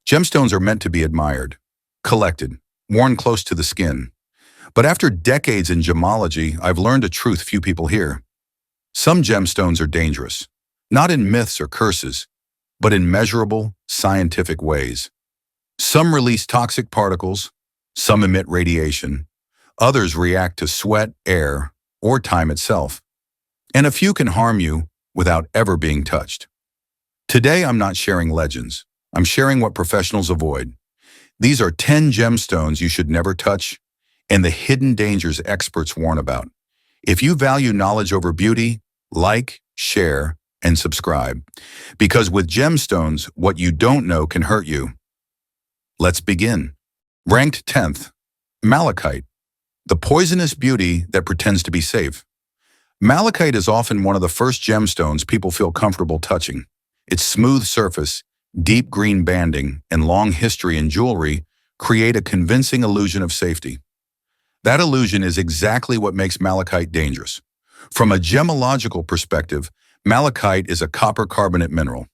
Gemstones are meant to be admired, collected, worn close to the skin. But after decades in gemology, I've learned a truth few people hear. Some gemstones are dangerous, not in myths or curses, but in measurable, scientific ways. Some release toxic particles, some emit radiation, others react to sweat, air, or time itself, and a few can harm you without ever being touched. Today, I'm not sharing legends. I'm sharing what professionals avoid. These are 10 gemstones you should never touch and the hidden dangers experts warn about. If you value knowledge over beauty, like, share, and subscribe. Because with gemstones, what you don't know can hurt you. Let's begin. Ranked 10th, Malachite, the poisonous beauty that pretends to be safe. Malachite is often one of the first gemstones people feel comfortable touching. Its smooth surface, deep green banding, and long history in jewelry create a convincing illusion of safety. That illusion is exactly what makes malachite dangerous. From a gemological perspective, malachite is a copper carbonate mineral.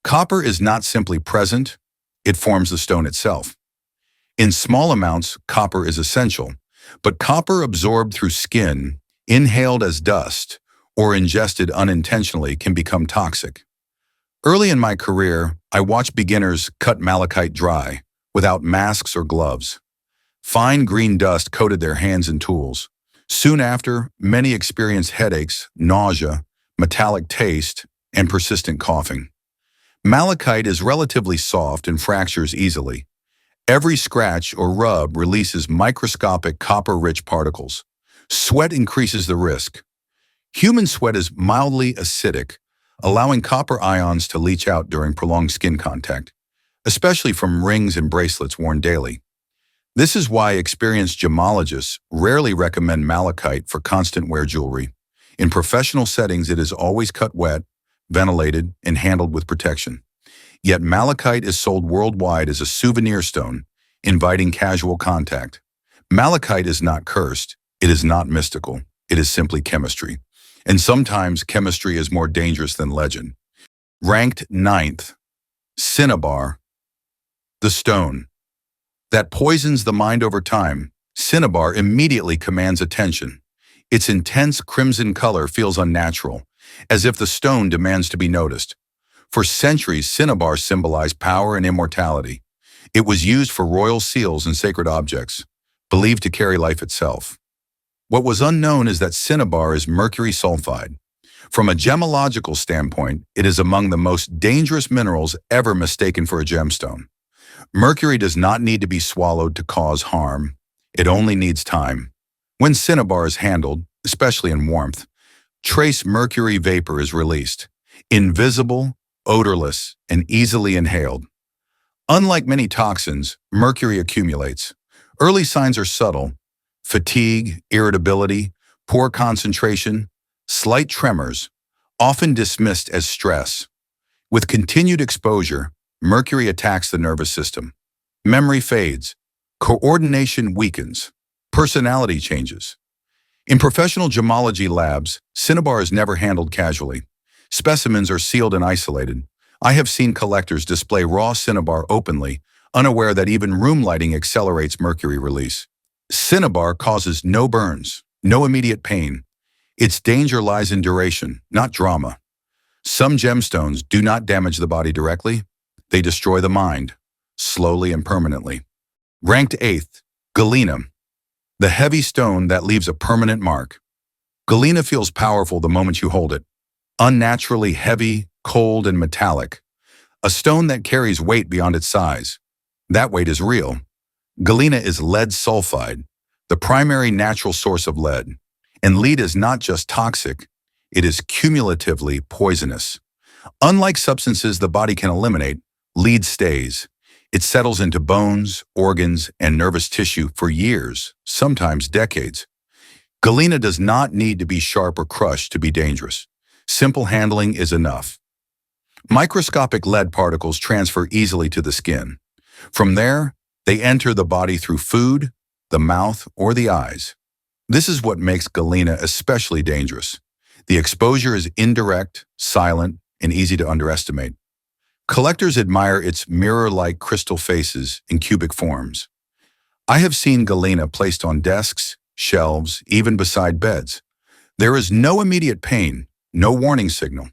Copper is not simply present, it forms the stone itself. In small amounts, copper is essential, but copper absorbed through skin, inhaled as dust, or ingested unintentionally can become toxic. Early in my career, I watched beginners cut malachite dry, without masks or gloves. Fine green dust coated their hands and tools. Soon after, many experienced headaches, nausea, metallic taste, and persistent coughing. Malachite is relatively soft and fractures easily. Every scratch or rub releases microscopic copper-rich particles. Sweat increases the risk. Human sweat is mildly acidic, allowing copper ions to leach out during prolonged skin contact, especially from rings and bracelets worn daily. This is why experienced gemologists rarely recommend malachite for constant wear jewelry. In professional settings, it is always cut wet, ventilated, and handled with protection. Yet malachite is sold worldwide as a souvenir stone, inviting casual contact. Malachite is not cursed, it is not mystical, it is simply chemistry. And sometimes chemistry is more dangerous than legend. Ranked 9th, Cinnabar, the stone that poisons the mind over time. Cinnabar immediately commands attention. Its intense crimson color feels unnatural, as if the stone demands to be noticed. For centuries, cinnabar symbolized power and immortality. It was used for royal seals and sacred objects, believed to carry life itself. What was unknown is that cinnabar is mercury sulfide. From a gemological standpoint, it is among the most dangerous minerals ever mistaken for a gemstone. Mercury does not need to be swallowed to cause harm. It only needs time. When cinnabar is handled, especially in warmth, trace mercury vapor is released, invisible, odorless, and easily inhaled. Unlike many toxins, mercury accumulates. Early signs are subtle: fatigue, irritability, poor concentration, slight tremors, often dismissed as stress. With continued exposure, mercury attacks the nervous system. Memory fades, coordination weakens, personality changes. In professional gemology labs, cinnabar is never handled casually. Specimens are sealed and isolated. I have seen collectors display raw cinnabar openly, unaware that even room lighting accelerates mercury release. Cinnabar causes no burns, no immediate pain. Its danger lies in duration, not drama. Some gemstones do not damage the body directly. They destroy the mind, slowly and permanently. Ranked 8th, Galena, the heavy stone that leaves a permanent mark. Galena feels powerful the moment you hold it. Unnaturally heavy, cold, and metallic. A stone that carries weight beyond its size. That weight is real. Galena is lead sulfide, the primary natural source of lead. And lead is not just toxic, it is cumulatively poisonous. Unlike substances the body can eliminate, lead stays. It settles into bones, organs, and nervous tissue for years, sometimes decades. Galena does not need to be sharp or crushed to be dangerous. Simple handling is enough. Microscopic lead particles transfer easily to the skin. From there, they enter the body through food, the mouth, or the eyes. This is what makes Galena especially dangerous. The exposure is indirect, silent, and easy to underestimate. Collectors admire its mirror-like crystal faces in cubic forms. I have seen galena placed on desks, shelves, even beside beds. There is no immediate pain, no warning signal.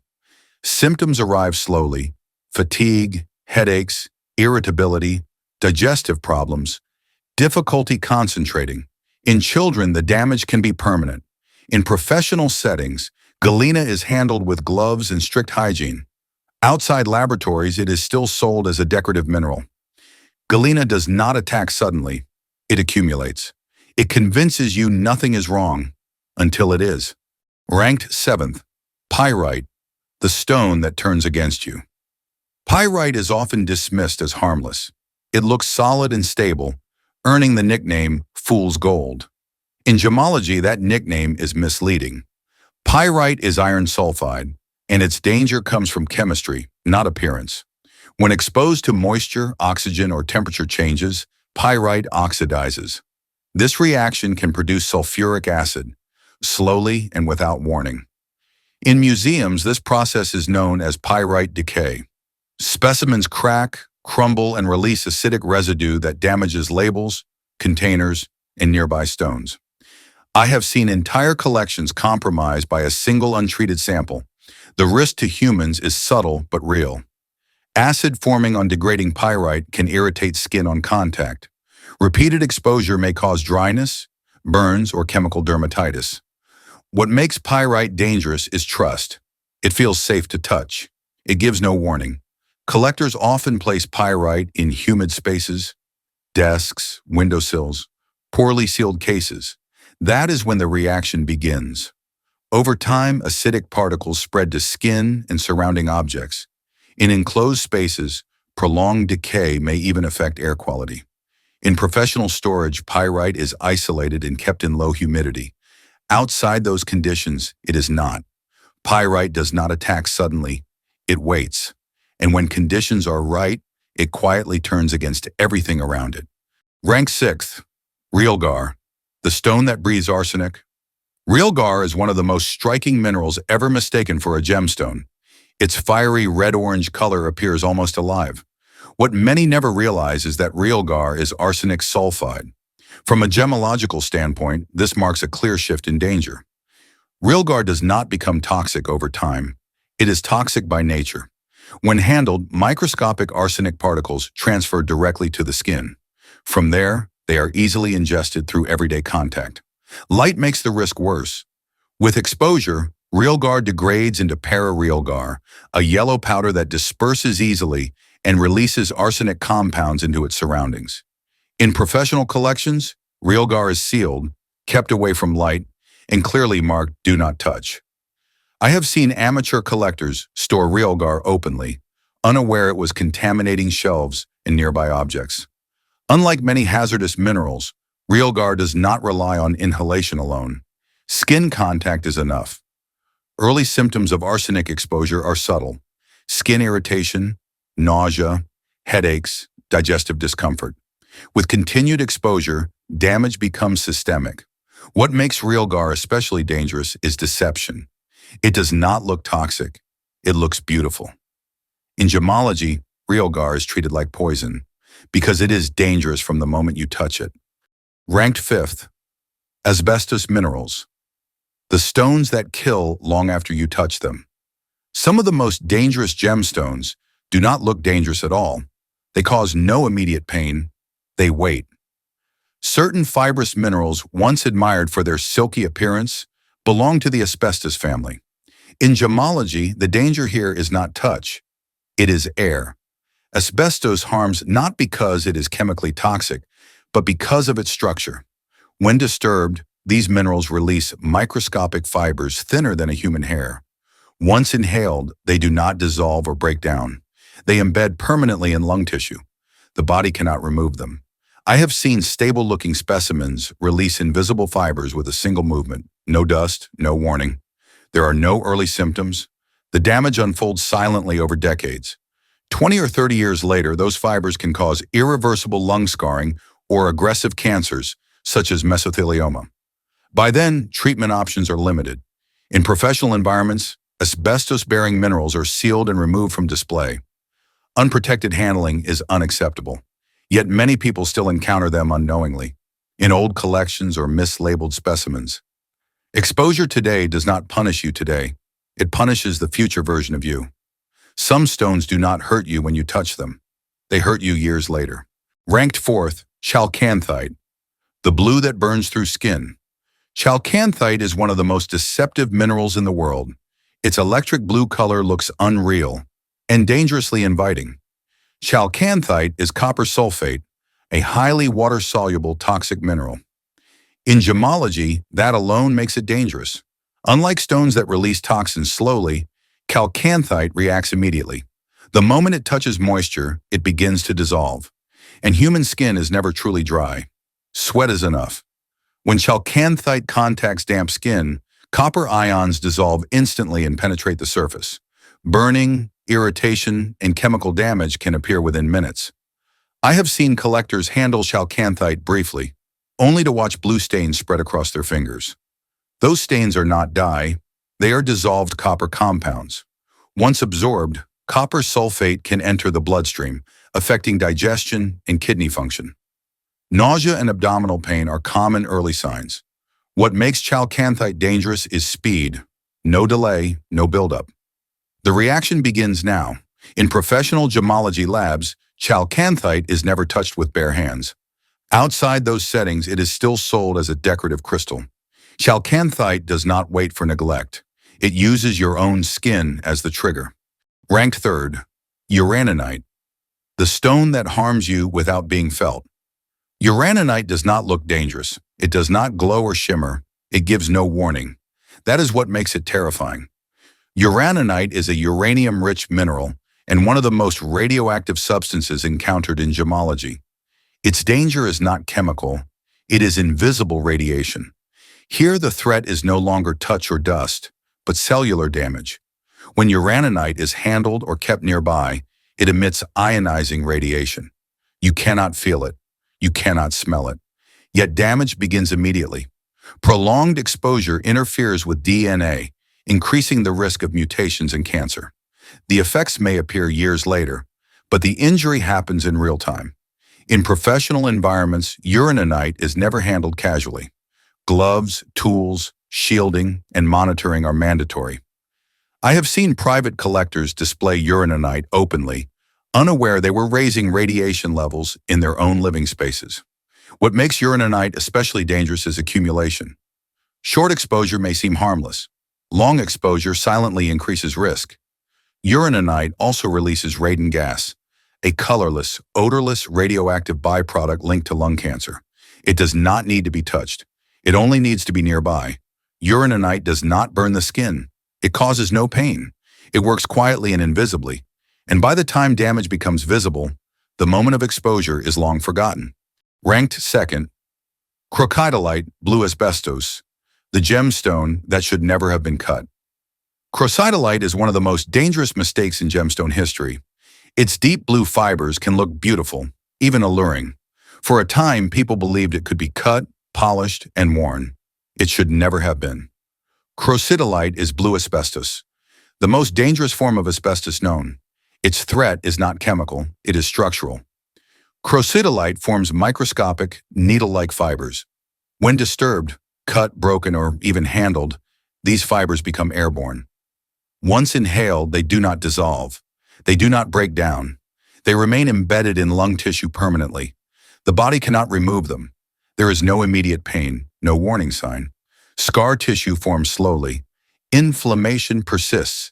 Symptoms arrive slowly: fatigue, headaches, irritability, digestive problems, difficulty concentrating. In children, the damage can be permanent. In professional settings, galena is handled with gloves and strict hygiene. Outside laboratories, it is still sold as a decorative mineral. Galena does not attack suddenly. It accumulates. It convinces you nothing is wrong until it is. Ranked 7th, pyrite, the stone that turns against you. Pyrite is often dismissed as harmless. It looks solid and stable, earning the nickname fool's gold. In gemology, that nickname is misleading. Pyrite is iron sulfide, and its danger comes from chemistry, not appearance. When exposed to moisture, oxygen, or temperature changes, pyrite oxidizes. This reaction can produce sulfuric acid, slowly and without warning. In museums, this process is known as pyrite decay. Specimens crack, crumble, and release acidic residue that damages labels, containers, and nearby stones. I have seen entire collections compromised by a single untreated sample. The risk to humans is subtle but real. Acid forming on degrading pyrite can irritate skin on contact. Repeated exposure may cause dryness, burns, or chemical dermatitis. What makes pyrite dangerous is trust. It feels safe to touch. It gives no warning. Collectors often place pyrite in humid spaces, desks, windowsills, poorly sealed cases. That is when the reaction begins. Over time, acidic particles spread to skin and surrounding objects. In enclosed spaces, prolonged decay may even affect air quality. In professional storage, pyrite is isolated and kept in low humidity. Outside those conditions, it is not. Pyrite does not attack suddenly. It waits. And when conditions are right, it quietly turns against everything around it. Rank 6th, Realgar, the stone that breathes arsenic. Realgar is one of the most striking minerals ever mistaken for a gemstone. Its fiery red-orange color appears almost alive. What many never realize is that Realgar is arsenic sulfide. From a gemological standpoint, this marks a clear shift in danger. Realgar does not become toxic over time. It is toxic by nature. When handled, microscopic arsenic particles transfer directly to the skin. From there, they are easily ingested through everyday contact. Light makes the risk worse. With exposure, Realgar degrades into para-Realgar, a yellow powder that disperses easily and releases arsenic compounds into its surroundings. In professional collections, Realgar is sealed, kept away from light, and clearly marked "Do Not Touch." I have seen amateur collectors store Realgar openly, unaware it was contaminating shelves and nearby objects. Unlike many hazardous minerals, Realgar does not rely on inhalation alone. Skin contact is enough. Early symptoms of arsenic exposure are subtle: skin irritation, nausea, headaches, digestive discomfort. With continued exposure, damage becomes systemic. What makes Realgar especially dangerous is deception. It does not look toxic. It looks beautiful. In gemology, Realgar is treated like poison because it is dangerous from the moment you touch it. Ranked 5th, Asbestos minerals, the stones that kill long after you touch them. Some of the most dangerous gemstones do not look dangerous at all. They cause no immediate pain. They wait. Certain fibrous minerals, once admired for their silky appearance, belong to the asbestos family. In gemology, the danger here is not touch. It is air. Asbestos harms not because it is chemically toxic, but because of its structure. When disturbed, these minerals release microscopic fibers thinner than a human hair. Once inhaled, they do not dissolve or break down. They embed permanently in lung tissue. The body cannot remove them. I have seen stable-looking specimens release invisible fibers with a single movement. No dust, no warning. There are no early symptoms. The damage unfolds silently over decades. 20 or 30 years later, those fibers can cause irreversible lung scarring or aggressive cancers, such as mesothelioma. By then, treatment options are limited. In professional environments, asbestos-bearing minerals are sealed and removed from display. Unprotected handling is unacceptable, yet many people still encounter them unknowingly, in old collections or mislabeled specimens. Exposure today does not punish you today. It punishes the future version of you. Some stones do not hurt you when you touch them. They hurt you years later. Ranked fourth, Chalcanthite, the blue that burns through skin. Chalcanthite is one of the most deceptive minerals in the world. Its electric blue color looks unreal and dangerously inviting. Chalcanthite is copper sulfate, a highly water-soluble toxic mineral. In gemology, that alone makes it dangerous. Unlike stones that release toxins slowly, chalcanthite reacts immediately. The moment it touches moisture, it begins to dissolve. And human skin is never truly dry. Sweat is enough. When chalcanthite contacts damp skin, copper ions dissolve instantly and penetrate the surface. Burning, irritation, and chemical damage can appear within minutes. I have seen collectors handle chalcanthite briefly, only to watch blue stains spread across their fingers. Those stains are not dye, they are dissolved copper compounds. Once absorbed, copper sulfate can enter the bloodstream, affecting digestion and kidney function. Nausea and abdominal pain are common early signs. What makes chalcanthite dangerous is speed. No delay, no buildup. The reaction begins now. In professional gemology labs, chalcanthite is never touched with bare hands. Outside those settings, it is still sold as a decorative crystal. Chalcanthite does not wait for neglect. It uses your own skin as the trigger. Ranked third, Uraninite, the stone that harms you without being felt. Uraninite does not look dangerous. It does not glow or shimmer. It gives no warning. That is what makes it terrifying. Uraninite is a uranium-rich mineral and one of the most radioactive substances encountered in gemology. Its danger is not chemical. It is invisible radiation. Here the threat is no longer touch or dust, but cellular damage. When uraninite is handled or kept nearby, it emits ionizing radiation. You cannot feel it. You cannot smell it. Yet damage begins immediately. Prolonged exposure interferes with DNA, increasing the risk of mutations and cancer. The effects may appear years later, but the injury happens in real time. In professional environments, uraninite is never handled casually. Gloves, tools, shielding, and monitoring are mandatory. I have seen private collectors display uraninite openly, unaware they were raising radiation levels in their own living spaces. What makes uraninite especially dangerous is accumulation. Short exposure may seem harmless. Long exposure silently increases risk. Uraninite also releases radon gas, a colorless, odorless radioactive byproduct linked to lung cancer. It does not need to be touched. It only needs to be nearby. Uraninite does not burn the skin. It causes no pain. It works quietly and invisibly. And by the time damage becomes visible, the moment of exposure is long forgotten. Ranked second, Crocidolite, blue asbestos, the gemstone that should never have been cut. Crocidolite is one of the most dangerous mistakes in gemstone history. Its deep blue fibers can look beautiful, even alluring. For a time, people believed it could be cut, polished, and worn. It should never have been. Crocidolite is blue asbestos, the most dangerous form of asbestos known. Its threat is not chemical, it is structural. Crocidolite forms microscopic, needle-like fibers. When disturbed, cut, broken, or even handled, these fibers become airborne. Once inhaled, they do not dissolve. They do not break down. They remain embedded in lung tissue permanently. The body cannot remove them. There is no immediate pain, no warning sign. Scar tissue forms slowly. Inflammation persists.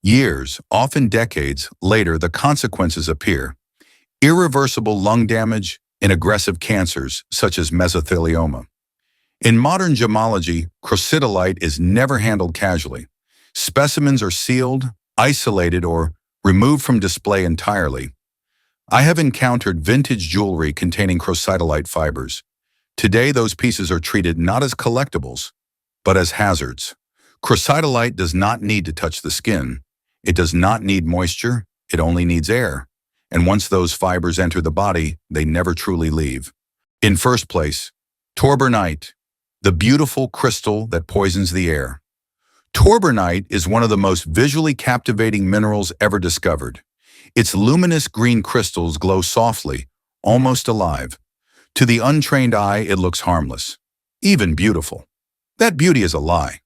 Years, often decades, later the consequences appear. Irreversible lung damage and aggressive cancers such as mesothelioma. In modern gemology, crocidolite is never handled casually. Specimens are sealed, isolated, or removed from display entirely. I have encountered vintage jewelry containing crocidolite fibers. Today, those pieces are treated not as collectibles, but as hazards. Crocidolite does not need to touch the skin. It does not need moisture. It only needs air. And once those fibers enter the body, they never truly leave. In first place, Torbernite, the beautiful crystal that poisons the air. Torbernite is one of the most visually captivating minerals ever discovered. Its luminous green crystals glow softly, almost alive. To the untrained eye, it looks harmless, even beautiful. That beauty is a lie.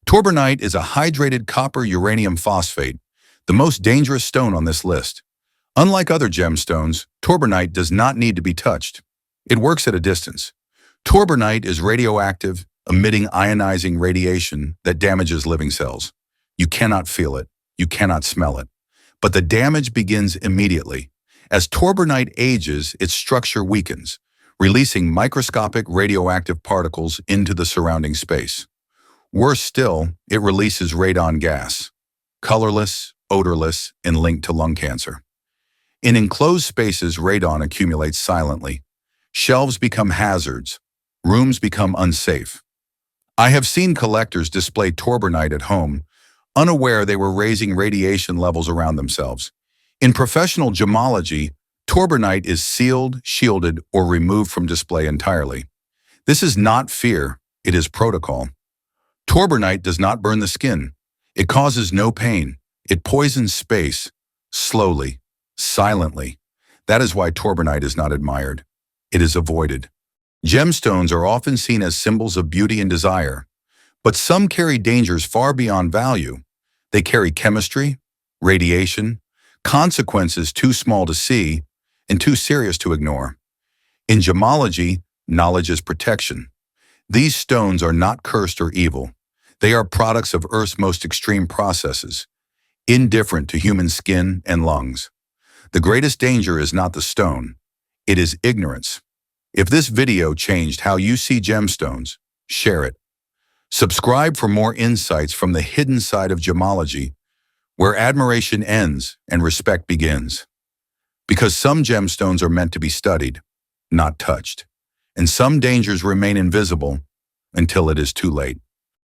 Torbernite is a hydrated copper uranium phosphate, the most dangerous stone on this list. Unlike other gemstones, torbernite does not need to be touched. It works at a distance. Torbernite is radioactive, emitting ionizing radiation that damages living cells. You cannot feel it, you cannot smell it. But the damage begins immediately. As torbernite ages, its structure weakens, releasing microscopic radioactive particles into the surrounding space. Worse still, it releases radon gas, colorless, odorless, and linked to lung cancer. In enclosed spaces, radon accumulates silently. Shelves become hazards. Rooms become unsafe. I have seen collectors display torbernite at home, unaware they were raising radiation levels around themselves. In professional gemology, torbernite is sealed, shielded, or removed from display entirely. This is not fear, it is protocol. Torbernite does not burn the skin. It causes no pain. It poisons space, slowly, silently. That is why torbernite is not admired. It is avoided. Gemstones are often seen as symbols of beauty and desire, but some carry dangers far beyond value. They carry chemistry, radiation, consequences too small to see and too serious to ignore. In gemology, knowledge is protection. These stones are not cursed or evil. They are products of Earth's most extreme processes, indifferent to human skin and lungs. The greatest danger is not the stone. It is ignorance. If this video changed how you see gemstones, share it. Subscribe for more insights from the hidden side of gemology, where admiration ends and respect begins. Because some gemstones are meant to be studied, not touched, and some dangers remain invisible until it is too late.